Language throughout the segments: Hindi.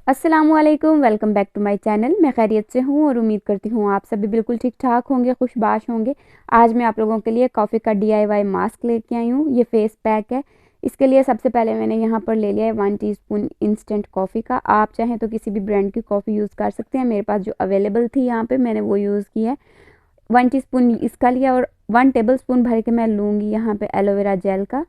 अस्सलामुअलैकुम, welcome back to my channel. मैं खैरियत से हूँ और उम्मीद करती हूँ आप सभी बिल्कुल ठीक ठाक होंगे, खुशबाश होंगे। आज मैं आप लोगों के लिए कॉफ़ी का DIY मास्क लेके आई हूँ। ये फेस पैक है। इसके लिए सबसे पहले मैंने यहाँ पर ले लिया है 1 टीस्पून इंस्टेंट कॉफ़ी का। आप चाहें तो किसी भी ब्रांड की कॉफ़ी यूज़ कर सकते हैं। मेरे पास जो अवेलेबल थी यहाँ पर मैंने वो यूज़ की है। 1 टीस्पून इसका लिया और 1 टेबल स्पून भर के मैं लूँगी यहाँ पर एलोवेरा जेल का।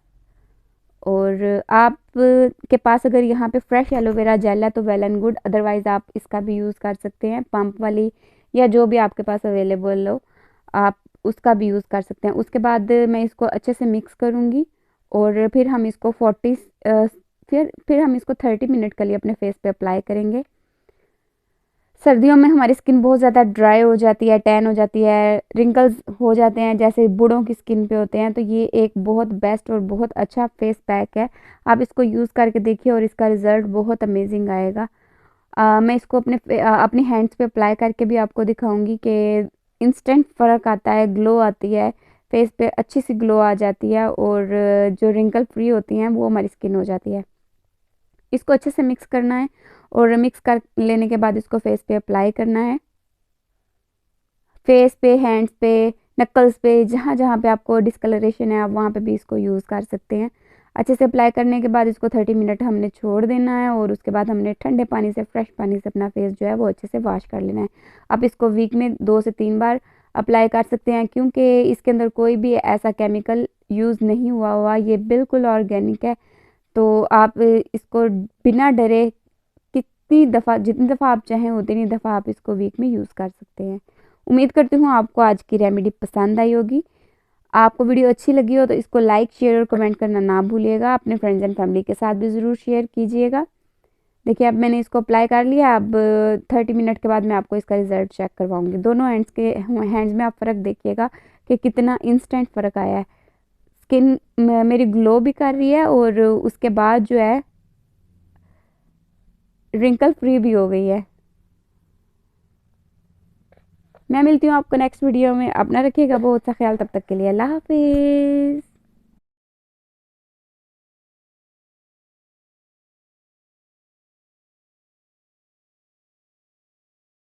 और आप के पास अगर यहाँ पे फ्रेश एलोवेरा जेल है तो वेल एंड गुड, अदरवाइज़ आप इसका भी यूज़ कर सकते हैं, पंप वाली या जो भी आपके पास अवेलेबल हो आप उसका भी यूज़ कर सकते हैं। उसके बाद मैं इसको अच्छे से मिक्स करूँगी और फिर हम इसको 30 मिनट के लिए अपने फेस पे अप्लाई करेंगे। सर्दियों में हमारी स्किन बहुत ज़्यादा ड्राई हो जाती है, टैन हो जाती है, रिंकल्स हो जाते हैं जैसे बूढ़ों की स्किन पे होते हैं, तो ये एक बहुत बेस्ट और बहुत अच्छा फेस पैक है। आप इसको यूज़ करके देखिए और इसका रिज़ल्ट बहुत अमेजिंग आएगा। मैं इसको अपनी हैंड्स पे अप्लाई करके भी आपको दिखाऊंगी कि इंस्टेंट फ़र्क आता है, ग्लो आती है, फेस पे अच्छी सी ग्लो आ जाती है और जो रिंकल फ्री होती हैं वो हमारी स्किन हो जाती है। इसको अच्छे से मिक्स करना है और मिक्स कर लेने के बाद इसको फेस पे अप्लाई करना है। फेस पे, हैंड्स पे, नक्कल्स पे, जहाँ जहाँ पे आपको डिस्कलरेशन है आप वहाँ पे भी इसको यूज़ कर सकते हैं। अच्छे से अप्लाई करने के बाद इसको 30 मिनट हमने छोड़ देना है और उसके बाद हमने ठंडे पानी से, फ्रेश पानी से अपना फेस जो है वो अच्छे से वॉश कर लेना है। आप इसको वीक में 2 से 3 बार अप्लाई कर सकते हैं क्योंकि इसके अंदर कोई भी ऐसा केमिकल यूज़ नहीं हुआ, ये बिल्कुल ऑर्गेनिक है। तो आप इसको बिना डरे जितनी दफ़ा आप चाहें उतनी दफ़ा आप इसको वीक में यूज़ कर सकते हैं। उम्मीद करती हूँ आपको आज की रेमेडी पसंद आई होगी। आपको वीडियो अच्छी लगी हो तो इसको लाइक, शेयर और कमेंट करना ना भूलिएगा। अपने फ्रेंड्स एंड फैमिली के साथ भी ज़रूर शेयर कीजिएगा। देखिए अब मैंने इसको अप्लाई कर लिया। अब 30 मिनट के बाद मैं आपको इसका रिज़ल्ट चेक करवाऊँगी। दोनों हैंड्स में आप फ़र्क देखिएगा कि कितना इंस्टेंट फ़र्क आया है। स्किन मेरी ग्लो भी कर रही है और उसके बाद जो है रिंकल फ्री भी हो गई है। मैं मिलती हूँ आपको नेक्स्ट वीडियो में। अपना रखिएगा बहुत सा ख्याल। तब तक के लिए अल्लाह हाफिज़।